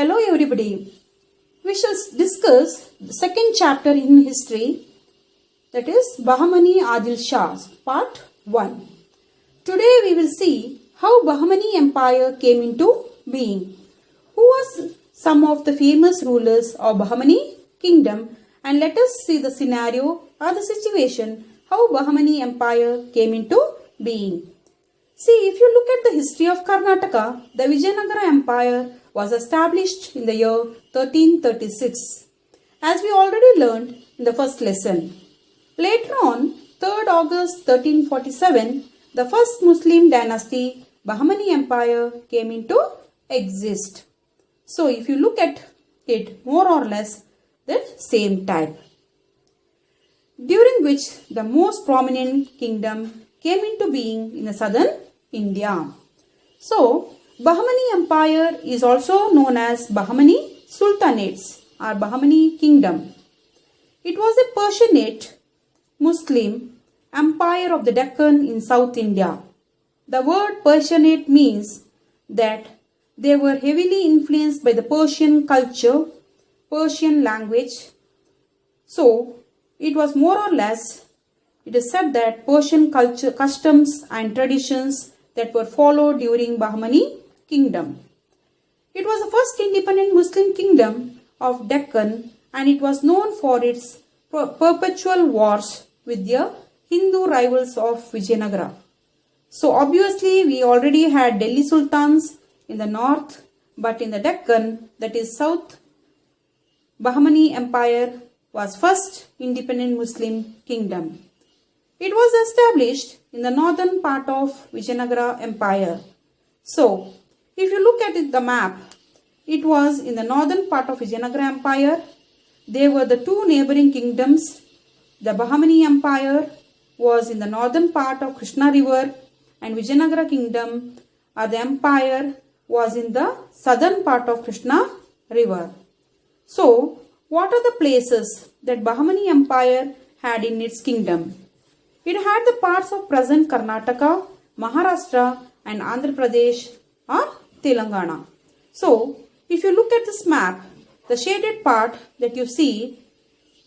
Hello everybody. We shall discuss the second chapter in history, that is BahamaniAdilShah, Part 1. Today we will see how Bahamani Empire came into being, who was some of the famous rulers of Bahamani Kingdom, and let us see the scenario or the situation how Bahamani Empire came into being. See, if you look at the history of Karnataka, the Vijayanagara Empire was established in the year 1336, as we already learned in the first lesson. Later on, 3rd August 1347, the first Muslim dynasty, Bahamani Empire, came into exist. So, if you look at it more or less the same type, during which the most prominent kingdom came into being in the southern India. So, Bahamani Empire is also known as Bahamani Sultanates or Bahamani Kingdom. It was a Persianate Muslim empire of the Deccan in South India. The word Persianate means that they were heavily influenced by the Persian culture, Persian language. So, it was more or less, it is said that Persian culture, customs and traditions that were followed during Bahamani Kingdom. It was the first independent Muslim kingdom of Deccan, and it was known for its perpetual wars with the Hindu rivals of Vijayanagara. So obviously we already had Delhi Sultans in the north, but in the Deccan, that is south, Bahamani Empire was first independent Muslim kingdom. It was established in the northern part of Vijayanagara Empire. So, if you look at the map, it was in the northern part of Vijayanagara Empire. There were the two neighboring kingdoms. The Bahamani Empire was in the northern part of Krishna River, and Vijayanagara Kingdom or the empire was in the southern part of Krishna River. So, what are the places that Bahamani Empire had in its kingdom? It had the parts of present Karnataka, Maharashtra and Andhra Pradesh or Telangana. So, if you look at this map, the shaded part that you see,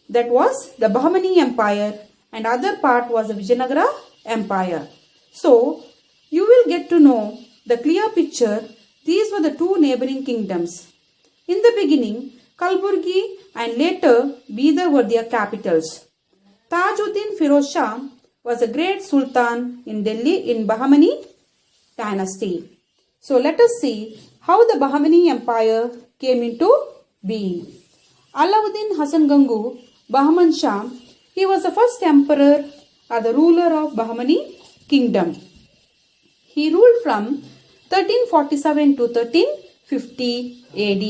that was the Bahamani Empire, and other part was the Vijayanagara Empire. So, you will get to know the clear picture. These were the two neighboring kingdoms. In the beginning, Kalburgi and later Bidar were their capitals. Tajuddin Firoz Shah was a great sultan in Delhi in Bahamani dynasty. So let us see how the Bahamani Empire came into being. Alauddin Hasan Gangu, BahamaniShah, he was the first emperor or the ruler of Bahamani Kingdom. He ruled from 1347 to 1350 AD.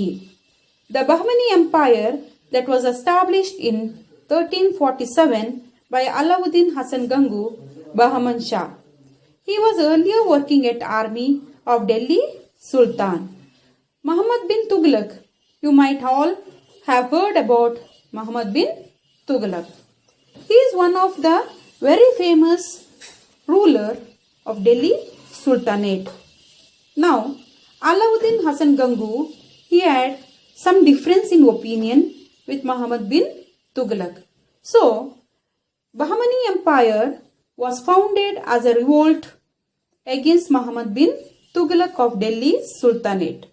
The Bahamani Empire that was established in 1347 by Alauddin Hasan Gangu, BahamaniShah. He was earlier working at army of Delhi Sultan. Muhammad bin Tughlaq, you might all have heard about Muhammad bin Tughlaq. He is one of the very famous ruler of Delhi Sultanate. Now, Alauddin Hasan Gangu, he had some difference in opinion with Muhammad bin Tughlaq. So, Bahamani Empire was founded as a revolt against Muhammad bin Tughlaq of Delhi Sultanate.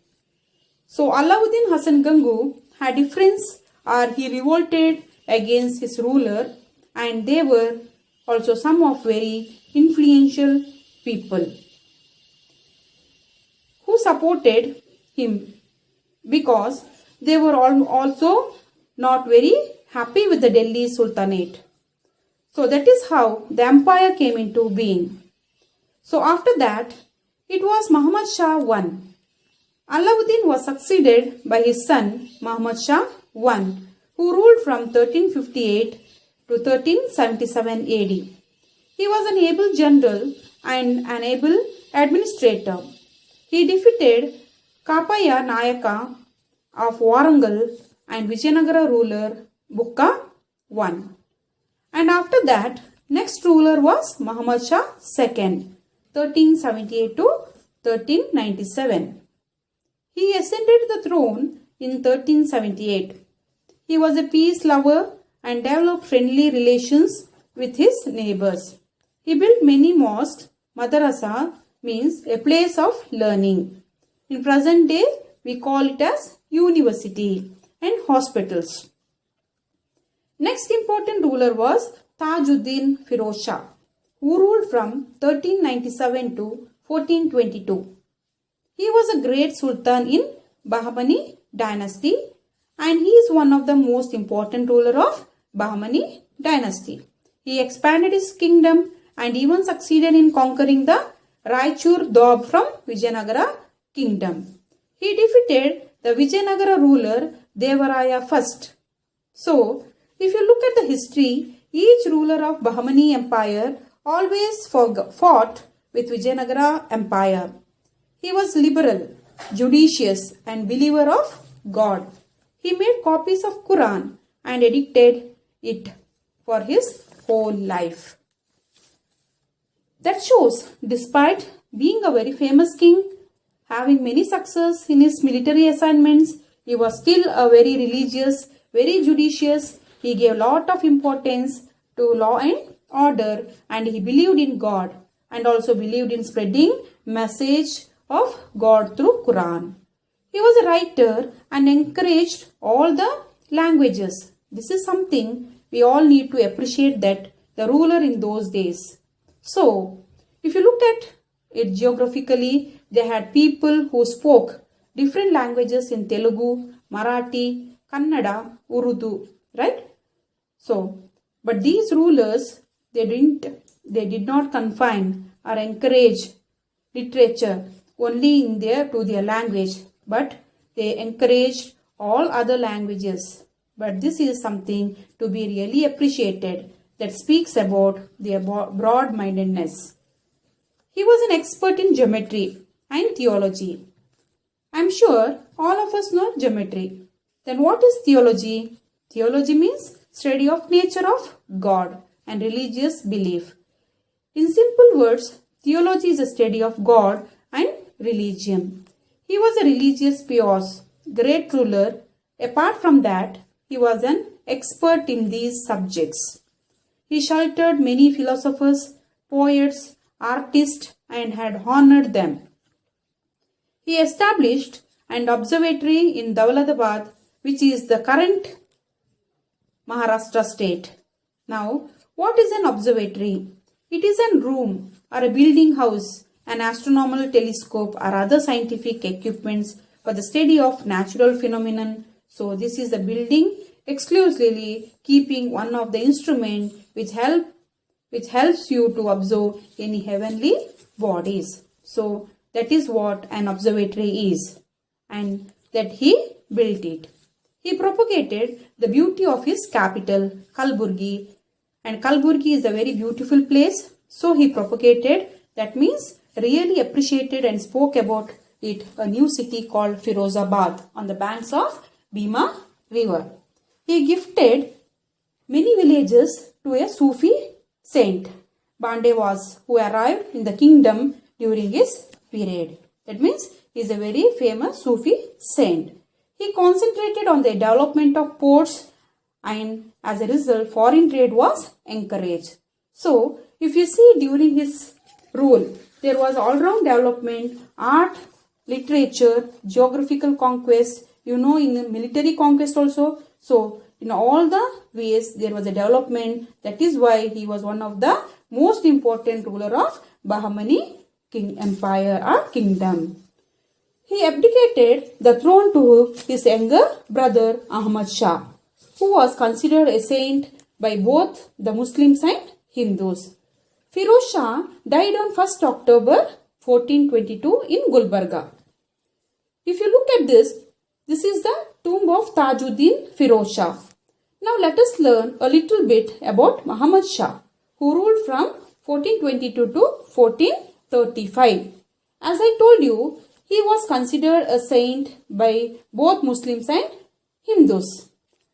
So, Alauddin Hasan Gangu had difference, or he revolted against his ruler, and they were also some of very influential people who supported him, because they were also not very happy with the Delhi Sultanate. So that is how the empire came into being. So after that, it was MahmoudShah I. Alauddin was succeeded by his son MahmoudShah I, who ruled from 1358 to 1377 AD. He was an able general and an able administrator. He defeated Kapaya Nayaka of Warangal and Vijayanagara ruler Bukka I. And after that, next ruler was MahmoudShah II, 1378 to 1397. He ascended the throne in 1378. He was a peace lover and developed friendly relations with his neighbors. He built many mosques. Madrasa means a place of learning. In present day, we call it as university and hospitals. Next important ruler was Tajuddin Firozshah, who ruled from 1397 to 1422. He was a great sultan in Bahamani dynasty and he is one of the most important ruler of Bahamani dynasty. He expanded his kingdom and even succeeded in conquering the Raichur Doab from Vijayanagara kingdom. He defeated the Vijayanagara ruler Devaraya first. So, if you look at the history, each ruler of Bahamani Empire always fought with Vijayanagara Empire. He was liberal, judicious and believer of God. He made copies of Quran and edited it for his whole life. That shows, despite being a very famous king, having many success in his military assignments, he was still a very religious, very judicious. He gave a lot of importance to law and order and he believed in God and also believed in spreading message of God through Quran. He was a writer and encouraged all the languages. This is something we all need to appreciate, that the ruler in those days. So, if you look at it geographically, they had people who spoke different languages in Telugu, Marathi, Kannada, Urdu, right? So, but these rulers, they did not confine or encourage literature only in to their language, but they encouraged all other languages. But this is something to be really appreciated, that speaks about their broad-mindedness. He was an expert in geometry and theology. I am sure all of us know geometry. Then what is theology? Theology means study of nature of God and religious belief. In simple words, theology is a study of God and religion. He was a religious pious, great ruler. Apart from that, he was an expert in these subjects. He sheltered many philosophers, poets, artists and had honored them. He established an observatory in Dawladabad, which is the current Maharashtra state. Now, what is an observatory? It is a room or a building house, an astronomical telescope or other scientific equipments for the study of natural phenomenon. So, this is a building exclusively keeping one of the instruments which helps you to observe any heavenly bodies. So, that is what an observatory is, and that he built it. He propagated the beauty of his capital, Kalburgi, and Kalburgi is a very beautiful place. So, he propagated, that means really appreciated and spoke about it, a new city called Firozabad on the banks of Bhima river. He gifted many villages to a Sufi saint, Bandevas, who arrived in the kingdom during his period. That means he is a very famous Sufi saint. He concentrated on the development of ports and as a result foreign trade was encouraged. So, if you see during his rule, there was all-round development, art, literature, geographical conquest, in the military conquest also. So, in all the ways there was a development. That is why he was one of the most important ruler of Bahamani Empire or kingdom. He abdicated the throne to his younger brother MahmoudShah, who was considered a saint by both the Muslims and Hindus. Firozshah died on 1st October 1422 in Gulbarga. If you look at this is the tomb of Tajuddin Firozshah. Now let us learn a little bit about MahmoudShah, who ruled from 1422 to 1435. As I told you, he was considered a saint by both Muslims and Hindus.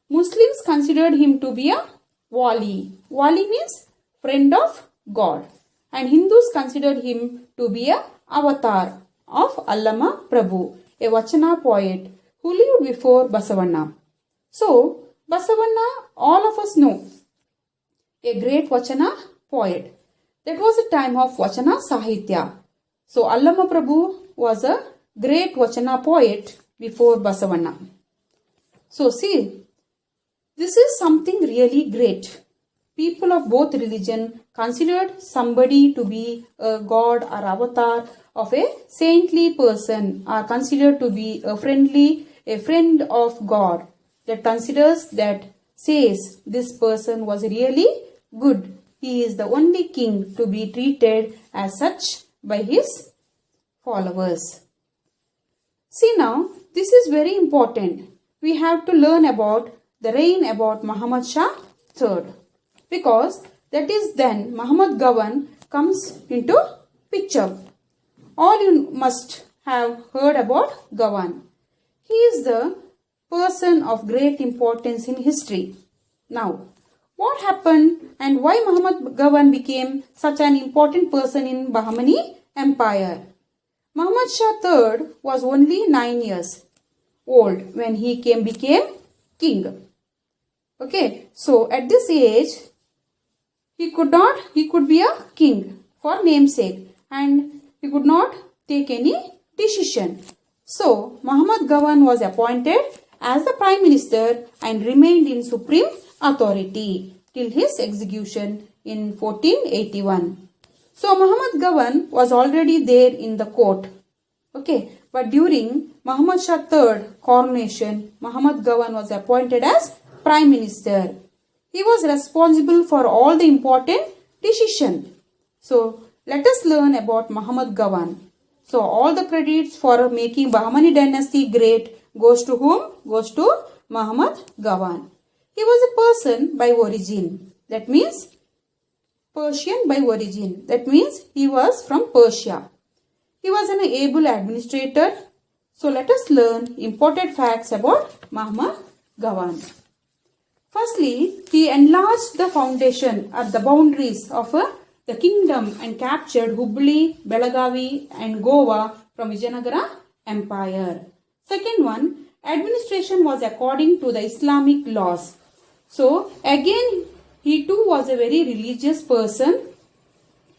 Muslims considered him to be a wali. Wali means friend of God. And Hindus considered him to be a avatar of Allama Prabhu. a Vachana poet who lived before Basavanna. So, Basavanna, all of us know, a great Vachana poet. That was the time of Vachana Sahitya. So, Allama Prabhu was a great Vachana poet before Basavanna. So, see, this is something really great. People of both religion considered somebody to be a god or avatar of a saintly person, are considered to be a friend of God, that considers, that says this person was really good. He is the only king to be treated as such by his followers. See now, this is very important. We have to learn about the reign about MahmoudShah III, because that is then MuhammadGovan comes into picture. All you must have heard about Govan. He is the person of great importance in history. Now, what happened and why MuhammadGovan became such an important person in Bahamani Empire? MahmoudShah III was only 9 years old when he became king. Okay, so at this age, he could be a king for namesake, and he could not take any decision. So, MuhammadGovan was appointed as the Prime Minister and remained in supreme authority till his execution in 1481. So, MuhammadGovan was already there in the court. Okay, but during MahmoudShah III coronation, MuhammadGovan was appointed as Prime Minister. He was responsible for all the important decisions. So, let us learn about MahmoudGovan. So, all the credits for making Bahamani dynasty great goes to whom? Goes to MahmoudGovan. He was a person by origin. That means Persian by origin. That means he was from Persia. He was an able administrator. So, let us learn important facts about MahmoudGovan. Firstly, he enlarged the foundation at the boundaries of the kingdom and captured Hubli, Belagavi and Goa from Vijayanagara Empire. Second one, administration was according to the Islamic laws. So, again, he too was a very religious person.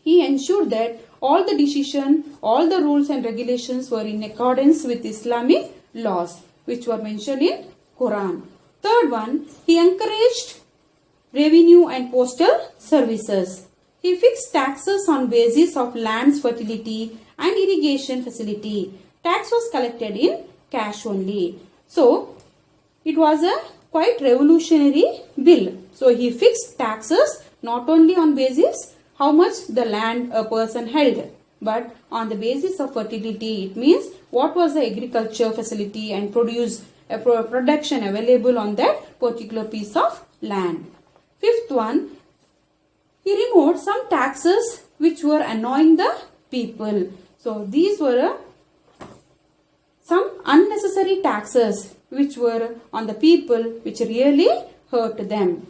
He ensured that all the decisions, all the rules and regulations were in accordance with Islamic laws, which were mentioned in Quran. Third one, he encouraged revenue and postal services. He fixed taxes on basis of land's fertility and irrigation facility. Tax was collected in cash only. So, it was a quite revolutionary bill. So, he fixed taxes not only on basis how much the land a person held, but on the basis of fertility. It means what was the agriculture facility and production available on that particular piece of land. Fifth one, he removed some taxes which were annoying the people. So, these were some unnecessary taxes which were on the people, which really hurt them.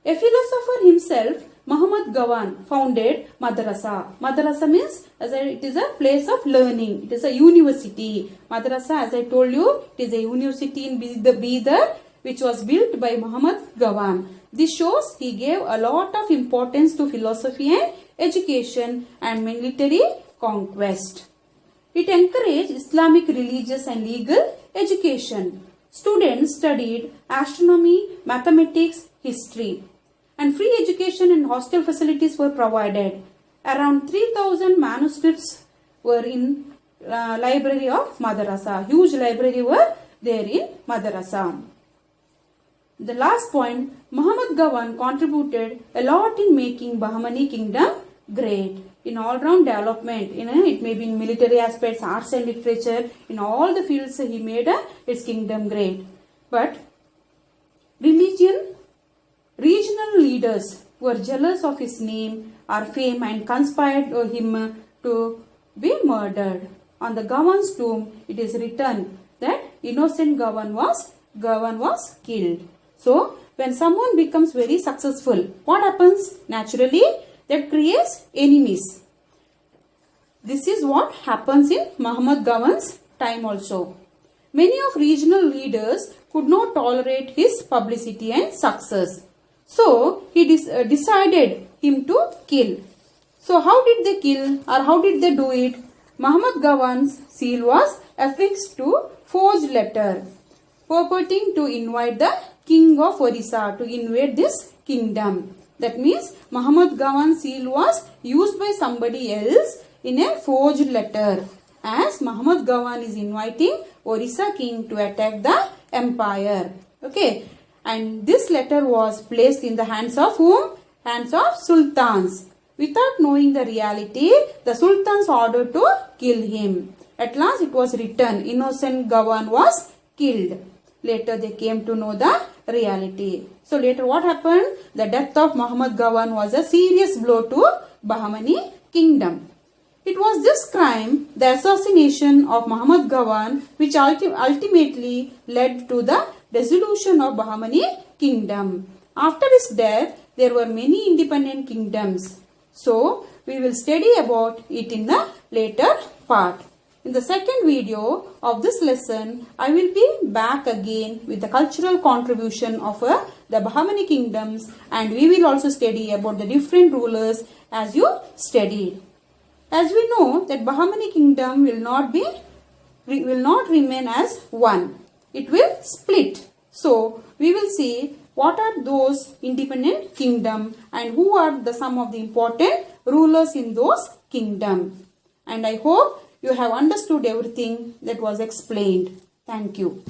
A philosopher himself, MahmoudGovan, founded Madrasa. Madrasa means it is a place of learning. It is a university. Madrasa, as I told you, it is a university in Bidar, which was built by MahmoudGovan. This shows he gave a lot of importance to philosophy and education and military conquest. It encouraged Islamic religious and legal education. Students studied astronomy, mathematics, history, and free education and hostel facilities were provided. Around 3,000 manuscripts were in library of Madrasa. Huge library were there in Madrasa. The last point, MahmoudGovan contributed a lot in making Bahamani kingdom great. In all-round development, it may be in military aspects, arts and literature, in all the fields he made its kingdom great. But regional leaders were jealous of his name or fame and conspired him to be murdered. On the Govan's tomb, it is written that innocent Govan was killed. So, when someone becomes very successful, what happens? Naturally, that creates enemies. this is what happens in MuhammadGovan's time also. Many of regional leaders could not tolerate his publicity and success. So he decided him to kill. So how did they kill or how did they do it? MahmoudGovan's seal was affixed to forged letter purporting to invite the king of Orissa to invade this kingdom. That means MahmoudGovan's seal was used by somebody else in a forged letter, as MahmoudGovan is inviting Orissa king to attack the empire. Okay, and this letter was placed in the hands of whom? Hands of sultans. Without knowing the reality, the sultans ordered to kill him. At last it was written, innocent Govan was killed. Later they came to know the reality. So later what happened? The death of MahmoudGovan was a serious blow to Bahamani kingdom. It was this crime, the assassination of MahmoudGovan, which ultimately led to the dissolution of Bahamani kingdom. After his death, there were many independent kingdoms. So, we will study about it in the later part. In the second video of this lesson, I will be back again with the cultural contribution of the Bahamani kingdoms, and we will also study about the different rulers as you studied. As we know that Bahamani kingdom will not remain as one. It will split. So, we will see what are those independent kingdom and who are some of the important rulers in those kingdom. And I hope you have understood everything that was explained. Thank you.